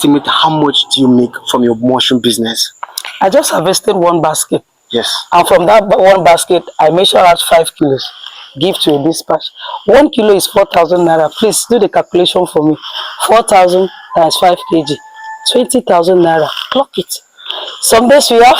estimate how much do you make from your mushroom business? I just harvested one basket. Yes. And from that one basket, I measure out 5 kilos. Give to a dispatch. 1 kilo is 4,000 naira. Please do the calculation for me. 4,000 times 5 kg. 20,000 naira. Clock it. Some days we have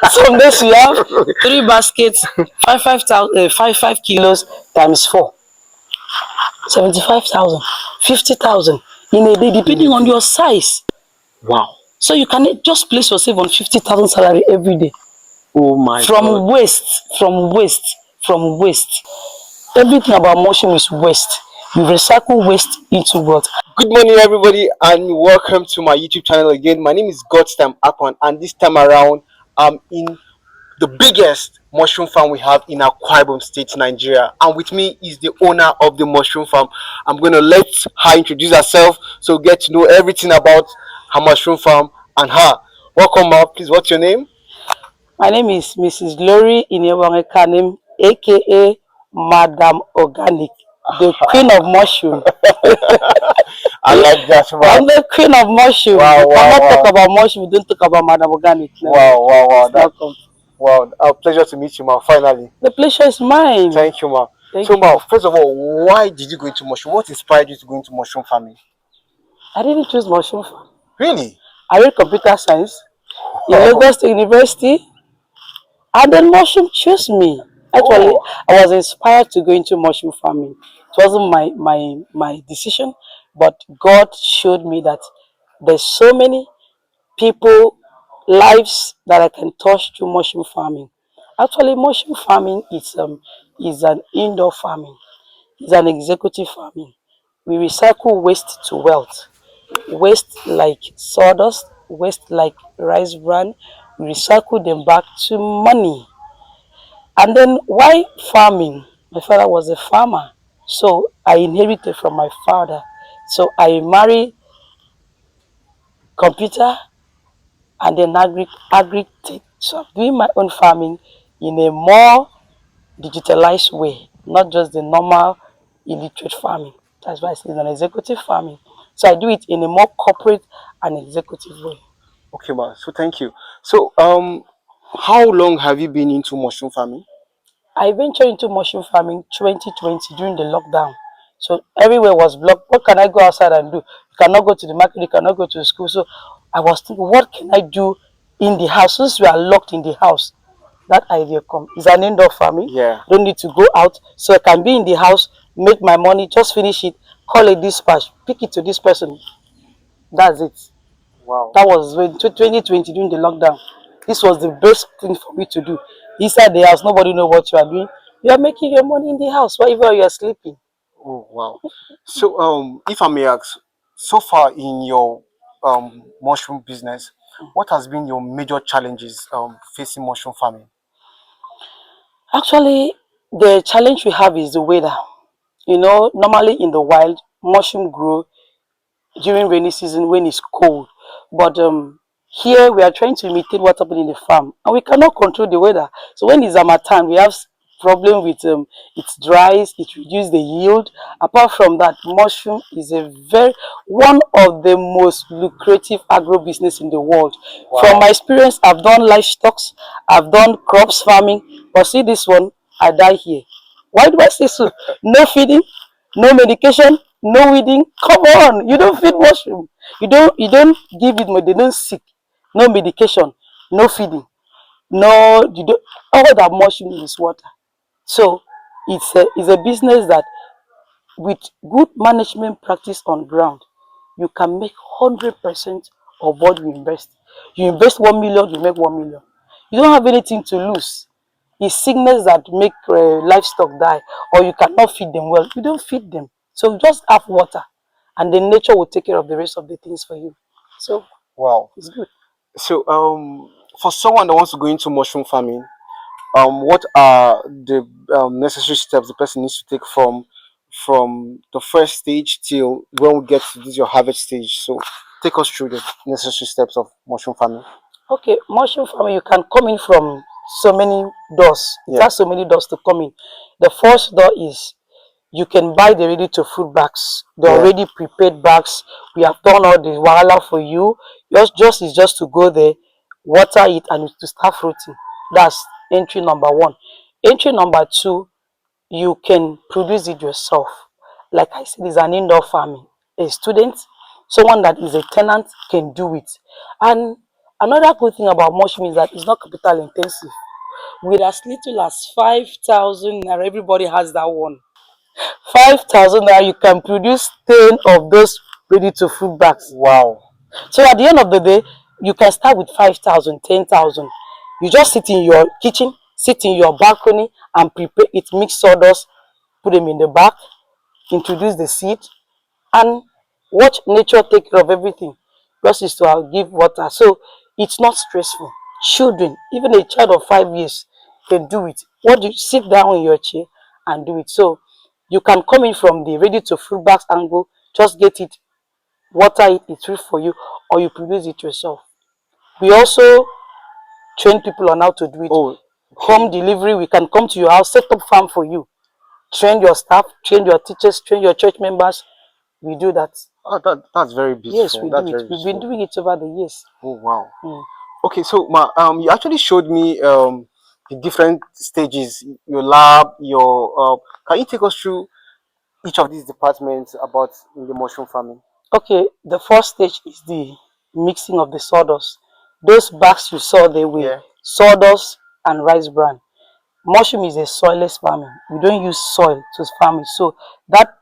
some days we have 3 baskets, 5 kilos times 4. 75,000, 50,000 in a day, depending on your size. Wow. So you can just place yourself on 50,000 salary every day. Oh my God. From waste. Everything about mushroom is waste. You recycle waste into what? Good morning, everybody, and welcome to my YouTube channel again. My name is Godstime Akwan, and this time around, I'm in the biggest mushroom farm we have in Akwa Ibom State, Nigeria. And with me is the owner of the mushroom farm. I'm going to let her introduce herself so get to know everything about her mushroom farm and her. Welcome, ma. Please, what's your name? My name is Mrs. Glory Inyewange, aka Madam Organic, the queen of mushroom. I like that, ma. I'm the queen of mushroom. Wow, We cannot wow. talk about mushroom, we don't talk about Madam Organic. No. Wow. Wow, a pleasure to meet you, ma. Finally. The pleasure is mine. Thank you, ma. Thank So, you. ma, first of all, why did you go into mushroom? What inspired you to go into mushroom farming? I didn't choose mushroom farm. Really? I read computer science in Lagos State University, and then mushroom chose me. Actually, I was inspired to go into mushroom farming. It wasn't my decision, but God showed me that there's so many people, lives that I can touch through mushroom farming. Actually, mushroom farming is an indoor farming. It's an executive farming. We recycle waste to wealth. Waste like sawdust, waste like rice bran, we recycle them back to money. And then why farming? My father was a farmer, so I inherited from my father. So I married computer and then agri tech. So I'm doing my own farming in a more digitalized way, not just the normal illiterate farming. That's why it's an executive farming. So I do it in a more corporate and executive way. Okay, ma. So thank you. So, how long have you been into mushroom farming? I ventured into mushroom farming 2020 during the lockdown. So everywhere was blocked. What can I go outside and do? You cannot go to the market, you cannot go to the school. So I was thinking, what can I do in the house? Since we are locked in the house, that idea come. It's an indoor farming. Yeah. Don't need to go out. So I can be in the house, make my money, just finish it, call a dispatch, pick it to this person. That's it. Wow. That was when 2020 during the lockdown. This was the best thing for me to do. Inside the house, nobody know what you are doing. You are making your money in the house, wherever you are sleeping. Oh, wow. So, if I may ask, so far in your mushroom business, what has been your major challenges facing mushroom farming? Actually, the challenge we have is the weather. You know, normally in the wild, mushroom grow during rainy season when it's cold. But here we are trying to imitate what happened in the farm, and we cannot control the weather. So when it's Harmattan, we have problem with it dries, it reduces the yield. Apart from that, mushroom is a very one of the most lucrative agro business in the world. Wow. From my experience, I've done livestock, I've done crops farming, but see this one, I die here. Why do I say so? No feeding, no medication, no weeding. Come on, you don't feed mushroom. You don't give it, they don't sick. No medication, no feeding. No, you don't all that mushroom is water. So it's a business that with good management practice on ground, you can make 100% of what you invest. You invest 1 million, you make 1 million. You don't have anything to lose. It's sickness that make livestock die, or you cannot feed them well. You don't feed them. So just have water, and then nature will take care of the rest of the things for you. So Wow. it's good. So, for someone that wants to go into mushroom farming, what are the necessary steps the person needs to take from the first stage till when we get to this your harvest stage? So, take us through the necessary steps of mushroom farming. Okay, mushroom farming, you can come in from so many doors. It Yeah. has so many doors to come in. The first door is you can buy the ready to fruit bags, the Yeah. already prepared bags. We have done all the wahala for you. Yours is just to go there, water it, and to start fruiting. That's entry number one. Entry number two, you can produce it yourself. Like I said, it's an indoor farming. A student, someone that is a tenant can do it. And another good thing about mushroom is that it's not capital intensive. With as little as 5,000 naira, everybody has that one. 5,000 naira, you can produce 10 of those ready to fruit bags. Wow. So at the end of the day, you can start with 5,000, 10,000. You just sit in your kitchen, sit in your balcony and prepare it, mix sawdust, put them in the bag, introduce the seed, and watch nature take care of everything. Just is to give water. So it's not stressful. Children, even a child of 5 years can do it. What do you sit down in your chair and do it? So you can come in from the ready to fruit bags angle, just get it, water it, it's free for you, or you produce it yourself. We also train people on how to do it. Oh, Home okay. delivery, we can come to your house, set up farm for you. Train your staff, train your teachers, train your church members. We do that. Oh, that's very Yes, beautiful. we do That's it. very We've been beautiful. doing it over the years. Oh, wow. Mm. Okay, so you actually showed me the different stages, your lab, your can you take us through each of these departments about in the mushroom farming? Okay, the first stage is the mixing of the sawdust. Those bags you saw, they were Yeah. sawdust and rice bran. Mushroom is a soilless farming. We don't use soil to farm it. So that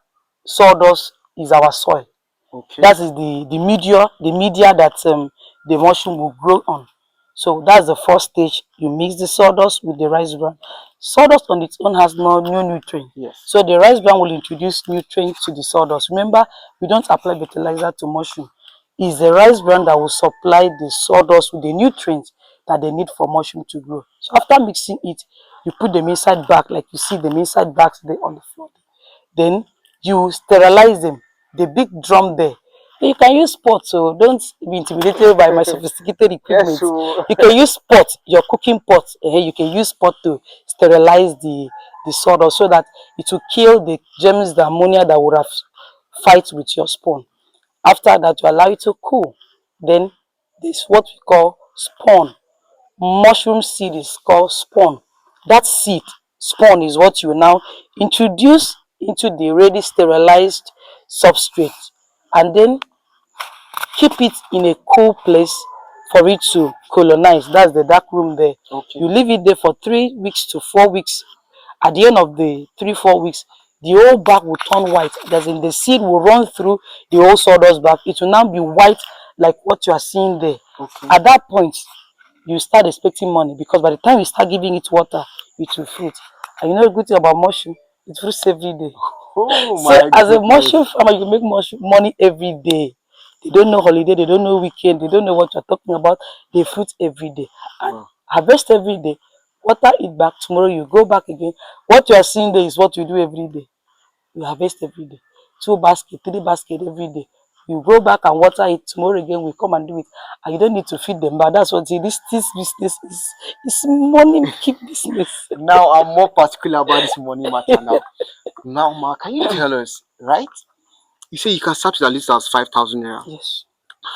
sawdust is our soil. Okay. That is the media that the mushroom will grow on. So that's the first stage. You mix the sawdust with the rice bran. Sawdust on its own has no new nutrient. Yes. So the rice bran will introduce nutrients to the sawdust. Remember, we don't apply fertilizer to mushroom. It's the rice bran that will supply the sawdust with the nutrients that they need for mushroom to grow. So after mixing it, you put them inside bag, like you see them inside bags there on the floor. Then you sterilize them, the big drum there. You can use pot, so don't be intimidated by my sophisticated Yes. equipment. So You can use pot, your cooking pot. You can use pot to sterilize the sawdust so that it will kill the germs, the ammonia that would have fight with your spawn. After that, you allow it to cool. Then this is what we call spawn. Mushroom seed is called spawn. That seed, spawn, is what you now introduce into the already sterilized substrate and then keep it in a cool place for it to colonize. That's the dark room there. okay. You leave it there for 3 weeks to 4 weeks. At the end of the 3 4 weeks, the whole bag will turn white. As in the seed will run through the whole sawdust bag. It will now be white like what you are seeing there. Okay. At that point, you start expecting money because by the time you start giving it water, it will fruit. And you know the good thing about mushroom, it fruits every day. Oh So my as a goodness. mushroom farmer, you make mushroom money every day. They don't know holiday, they don't know weekend, they don't know what you're talking about. They fruit every day. And Wow. harvest every day. Water it back. Tomorrow you go back again. What you are seeing there is what you do every day. You harvest every day. 2 basket, 3 basket every day. You go back and water it. Tomorrow again we come and do it. And you don't need to feed them. But that's what this business is money keep business. Now I'm more particular about this money matter now. Now, Ma, can you tell us, right? You say you can start with at least as 5,000 naira. Yes.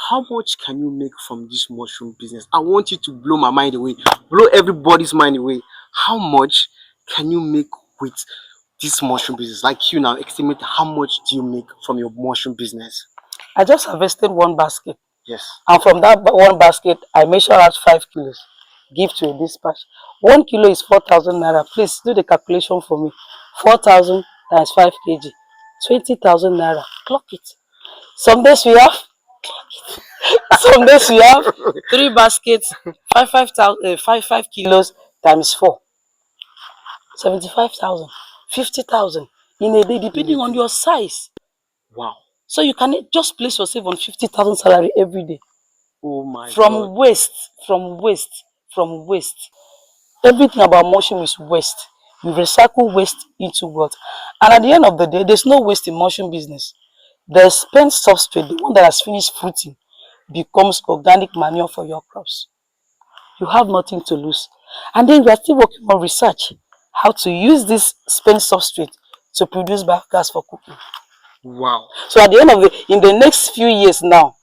How much can you make from this mushroom business? I want you to blow my mind away, blow everybody's mind away. How much can you make with this mushroom business? Like you now, estimate how much do you make from your mushroom business? I just harvested 1 basket. Yes. And from that 1 basket, I measure out 5 kilos. Give to a dispatch. 1 kilo is 4,000 naira. Please do the calculation for me. 4,000 times 5 kg. 20,000 naira. Clock it. Some days we have, some days we have 3 baskets, 5 kilos times 4. 75,000. 50,000 in a day, In a depending on day. your size. Wow. So you can just place yourself on 50,000 salary every day. Oh my God. From waste, from waste, from waste. Everything about mushroom is waste. You recycle waste into what? And at the end of the day, there's no waste in mushroom business. The spent substrate, the one that has finished fruiting, becomes organic manure for your crops. You have nothing to lose. And then we are still working on research, how to use this spent substrate to produce biogas for cooking. Wow. So at the end of in the next few years now,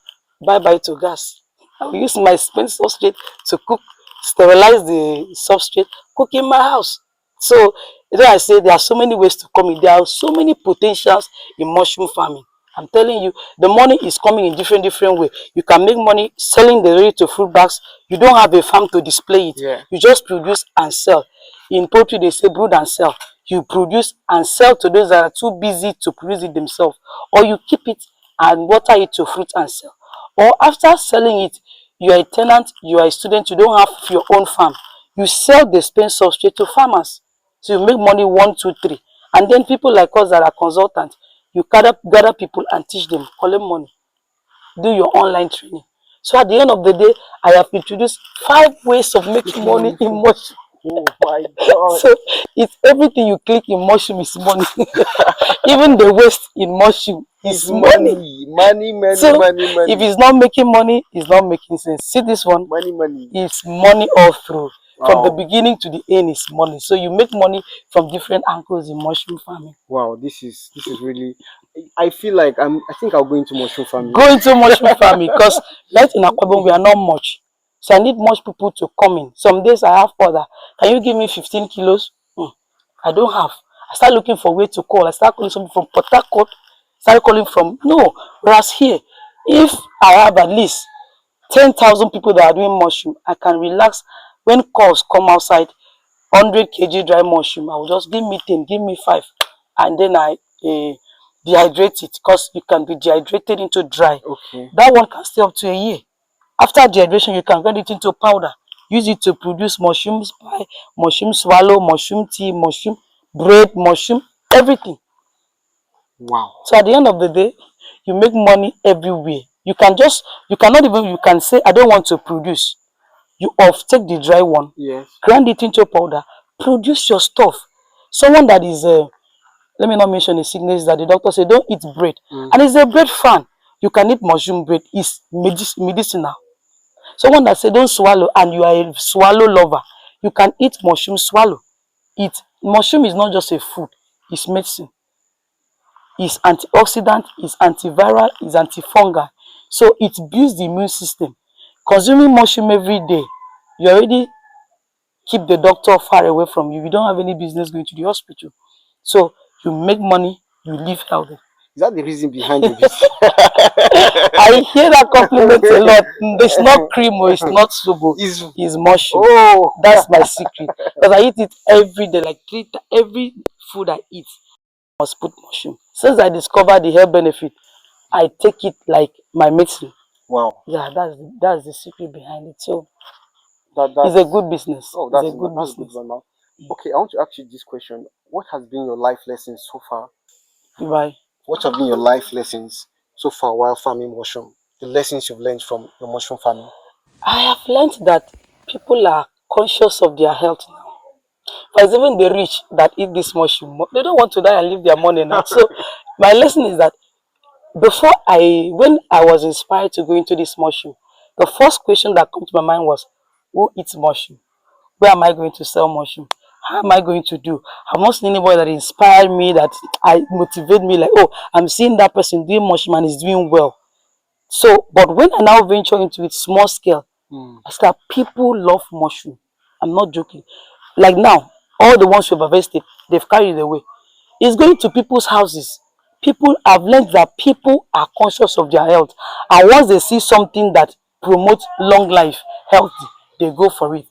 bye bye to gas. I will use my spent substrate to cook, sterilize the substrate, cook in my house. So I say there are so many ways to come in. There are so many potentials in mushroom farming. I'm telling you, the money is coming in different way. You can make money selling the ready to fruit bags. You don't have a farm to display it. Yeah. You just produce and sell. In poultry, they say brood and sell. You produce and sell to those that are too busy to produce it themselves, or you keep it and water it to fruit and sell. Or after selling it, you are a tenant, you are a student, you don't have your own farm. You sell the spent substrate to farmers. So you make money 1, 2, 3. And then people like us that are consultants, you gather people and teach them, collect money, do your online training. So at the end of the day, I have introduced 5 ways of making money in mushroom. Oh my God. So it's everything you click in mushroom is money. Even the waste in mushroom is money. Money, So money, money. if it's not making money, it's not making sense. See this one? Money. It's money all through. From the Wow. beginning to the end is money. So you make money from different angles in mushroom farming. Wow, this is really. I feel like I think I'll go into mushroom farming. Go into mushroom farming because right in Akwabon we are not much. So I need much people to come in. Some days I have order. Can you give me 15 kilos? I don't have. I start looking for way to call. I start calling somebody from Port Harcourt. Start calling from no. Whereas here, if I have at least 10,000 people that are doing mushroom, I can relax. When calls come outside, 100 kg dry mushroom, I will just give me 10, give me 5, and then I dehydrate it because you can be dehydrated into dry. Okay. That one can stay up to a year. After dehydration, you can grind it into powder. Use it to produce mushroom pie, mushroom swallow, mushroom tea, mushroom bread, mushroom, everything. Wow. So at the end of the day, you make money everywhere. You cannot even, you can say, I don't want to produce. You take the dry one, Yes. grind it into powder, produce your stuff. Someone that is, let me not mention the sickness that the doctor said, don't eat bread. And it's a bread fan. You can eat mushroom bread. It's medicinal. Someone that said don't swallow and you are a swallow lover, you can eat mushroom swallow. Mushroom is not just a food, it's medicine. It's antioxidant, it's antiviral, it's antifungal. So it builds the immune system. Consuming mushroom every day, you already keep the doctor far away from you. You don't have any business going to the hospital. So you make money, you live healthy. Is that the reason behind the business? I hear that compliment a lot. It's not cream or it's not subo. It's mushroom. Oh, that's my secret. Because I eat it every day, like every food I eat must put mushroom. Since I discovered the health benefit, I take it like my medicine. Wow. Yeah, that's the secret behind it. So that's it's a good business. Oh, it's that's a good that's business. a good one now. Okay, I want to ask you this question. What has been your life lessons so far? Bye. What have been your life lessons so far while farming mushroom? The lessons you've learned from your mushroom farming? I have learned that people are conscious of their health now. But it's even the rich that eat this mushroom. They don't want to die and leave their money now. So my lesson is that when I was inspired to go into this mushroom, the first question that came to my mind was, who eats mushroom? Where am I going to sell mushroom? How am I going to do? I've not seen anybody that inspired me, that I motivate me like, oh, I'm seeing that person doing mushroom and is doing well. So, but when I now venture into it small scale, I start, people love mushroom. I'm not joking. Like now, all the ones you've harvested, they've carried away. It's going to people's houses. People have learned that people are conscious of their health. And once they see something that promotes long life, healthy, they go for it.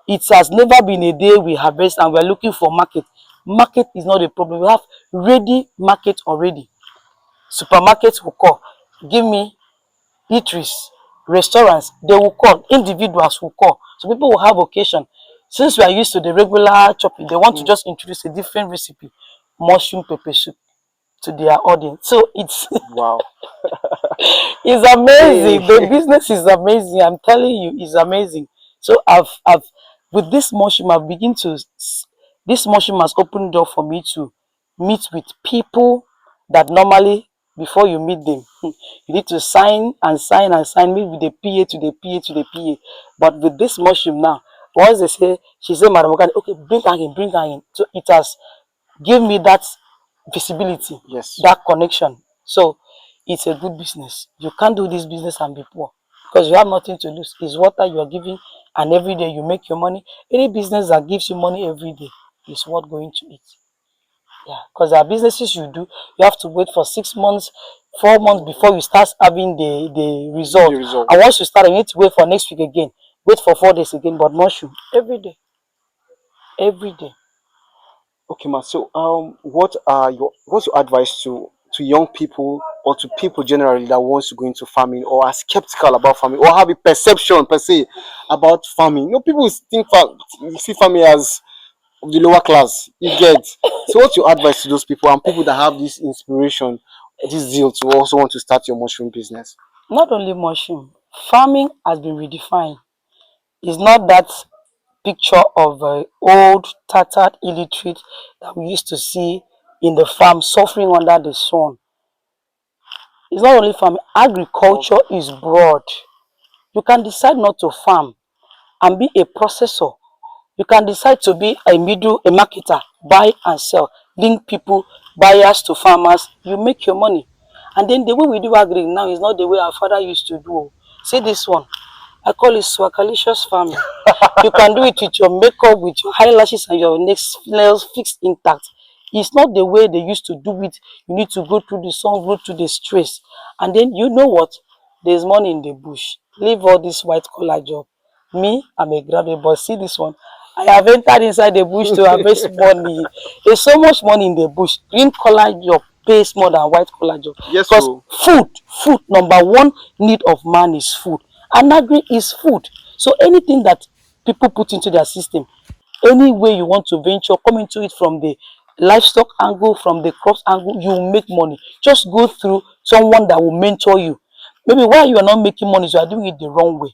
It has never been a day we harvest and we're looking for market. Market is not a problem. We have ready market already. Supermarkets will call. Give me eateries, restaurants, they will call. Individuals will call. So people will have occasion. Since we are used to the regular chopping, they want to just introduce a different recipe. Mushroom pepper soup to their audience. So it's Wow. it's amazing. Hey. The business is amazing. I'm telling you, it's amazing. So I've with this mushroom, I've begin to this mushroom has opened door for me to meet with people that normally before you meet them, you need to sign and sign and sign, meet with the PA to the PA to the PA. But with this mushroom now, once they say, she said, Madam Okade, okay, bring her in, bring her in. So it has give me that visibility, Yes. that connection. So it's a good business. You can't do this business and be poor because you have nothing to lose. It's water you are giving, and every day you make your money. Any business that gives you money every day is worth going to it. Yeah, because there are businesses you do, you have to wait for 6 months, 4 months before you start having the The result. result. And once you start, you need to wait for next week again, wait for 4 days again. But mushroom every day, every day. Okay, ma. So, what's your advice to young people or to people generally that wants to go into farming or are skeptical about farming or have a perception per se about farming? You know, people see farming as of the lower class. You get. So, what's your advice to those people and people that have this inspiration, this zeal to also want to start your mushroom business? Not only mushroom, farming has been redefined. It's not that picture of old, tattered illiterate that we used to see in the farm suffering under the sun. It's not only farming, agriculture is broad. You can decide not to farm and be a processor. You can decide to be a marketer, buy and sell, link people, buyers to farmers. You make your money. And then the way we do agri now is not the way our father used to do. See this one. I call it swakalicious farming. You can do it with your makeup, with your eyelashes and your nails fixed intact. It's not the way they used to do it. You need to go through the sun, go through the stress. And then you know what? There's money in the bush. Leave all this white collar job. Me, I'm a graduate, but see this one. I have entered inside the bush to harvest money. There's so much money in the bush. Green collar job pays more than white collar job. Yes, Because so food, number one need of man is food. And agri is food. So anything that people put into their system, any way you want to venture, come into it from the livestock angle, from the crops angle, you will make money. Just go through someone that will mentor you. Maybe while you are not making money, you are doing it the wrong way.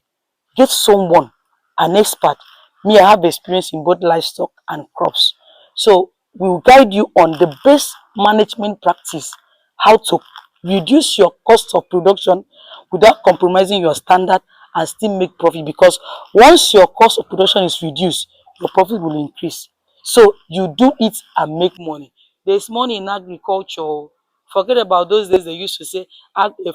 Get someone, an expert. Me, I have experience in both livestock and crops. So we will guide you on the best management practice, how to reduce your cost of production without compromising your standard and still make profit. Because once your cost of production is reduced, your profit will increase. So you do it and make money. There's money in agriculture. Oh. Forget about those days they used to say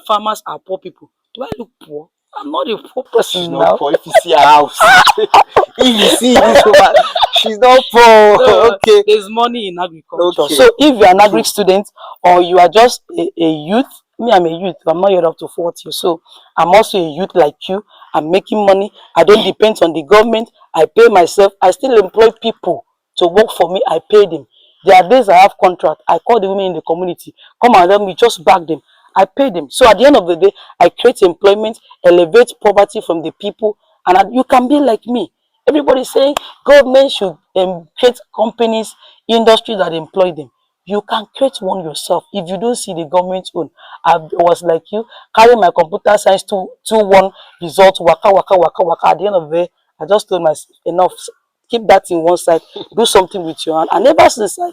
farmers are poor people. Do I look poor? I'm not a poor she's person not now. poor. If you see her house, if you see this woman, she's not poor. So Okay, there's money in agriculture. okay. So if you're an agri student or you are just a youth, me, I'm a youth. I'm not yet up to 40. So I'm also a youth like you. I'm making money. I don't depend on the government. I pay myself. I still employ people to work for me. I pay them. There are days I have contract. I call the women in the community. Come and help me, just back them. I pay them. So at the end of the day, I create employment, elevate poverty from the people, and you can be like me. Everybody saying government should create companies, industry that employ them. You can create one yourself if you don't see the government own. I was like you, carry my computer science to one result, waka, waka, waka, waka. At the end of the day, I just told myself, enough, keep that in one side, do something with your hand. And ever since I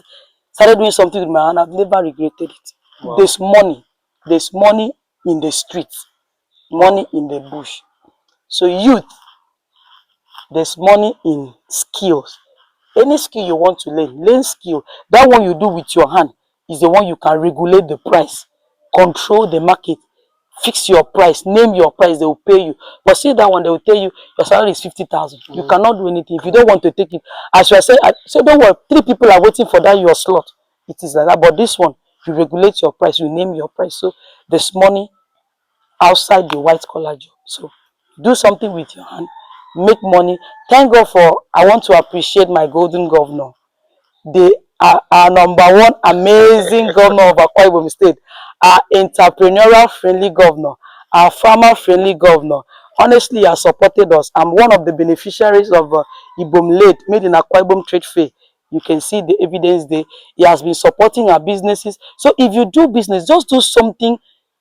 started doing something with my hand, I've never regretted it. Wow. There's money in the streets, money in the bush. So youth, there's money in skills. Any skill you want to learn skill. That one you do with your hand is the one you can regulate the price, control the market, fix your price, name your price, they will pay you. But see that one, they will tell you your salary is 50,000. You cannot do anything. If you don't want to take it, as you are saying, I say don't worry, 3 people are waiting for that your slot. It is like that. But this one, you regulate your price, you name your price. So there's money outside the white collar job. So do something with your hand, make money. Thank God for, I want to appreciate my golden governor. They are our number one amazing governor of Akwa Ibom State, our entrepreneurial friendly governor, our farmer friendly governor. Honestly, he has supported us. I'm one of the beneficiaries of Ibom Late made in Akwa Ibom Trade Fair. You can see the evidence there. He has been supporting our businesses. So if you do business, just do something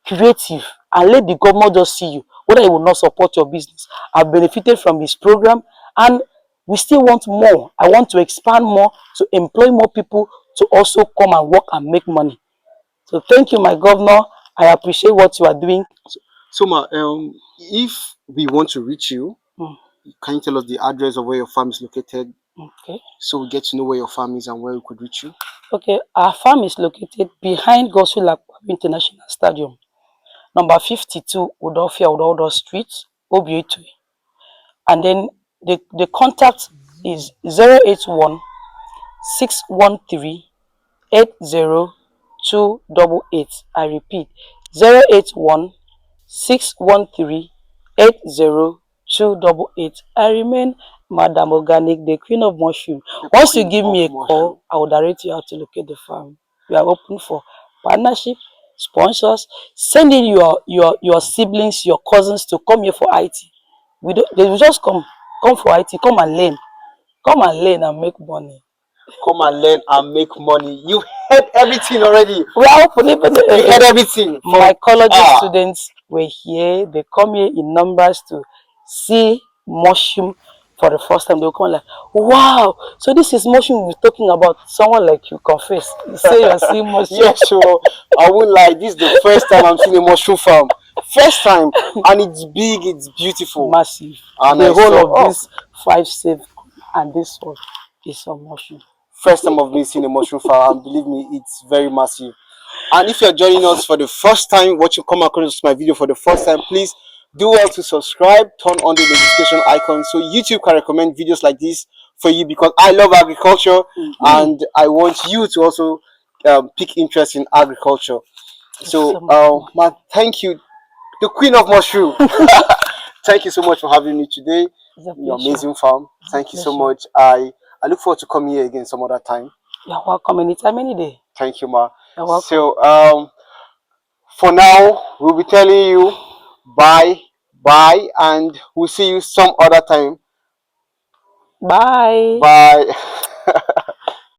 creative and let the governor just see you, whether he will not support your business. I've benefited from his program, and we still want more. I want to expand more, to employ more people to also come and work and make money. So thank you, my governor. I appreciate what you are doing. So, ma, if we want to reach you, Mm. can you tell us the address of where your farm is located? Okay. so we get to know where your farm is and where we could reach you. Okay. Our farm is located behind Godswill International Stadium, number 52 Udofia Udodo Street, Obietui. And then the contact is 081 613 80288. I repeat, 081 613 80288. I remain Madam Organic, the Queen of Mushroom. The Once you queen give of me a mushroom. call, I will direct you how to locate the farm. We are open for partnership, sponsors. Send in your siblings, your cousins to come here for IT. They will just come for IT, come and learn and make money. Come and learn and make money. You heard everything already. We are open. Even You heard everything from my college ah. students were here. They come here in numbers to see mushroom for the first time. They will come like, wow, so this is mushroom we're talking about. Someone like you confess. You say you're seeing mushroom. Yeah, sure. I won't lie. This is the first time I'm seeing a mushroom farm. First time, and it's big. It's beautiful. Massive. And The I whole saw. of Oh, this 5 safe and this one is some mushroom. first time of me seeing a mushroom farm, and believe me, it's very massive. And if you're joining us for the first time, watching come across my video for the first time, please do well to subscribe, turn on the notification icon so YouTube can recommend videos like this for you, because I love agriculture and I want you to also pick interest in agriculture. So, man, thank you, the queen of mushroom. Thank you so much for having me today It's a in your pleasure. amazing farm. It's a Thank you so pleasure. much. I look forward to coming here again some other time. You're welcome anytime, any day. Thank you, ma. You're welcome. So, for now, we'll be telling you bye, bye, and we'll see you some other time. Bye. Bye.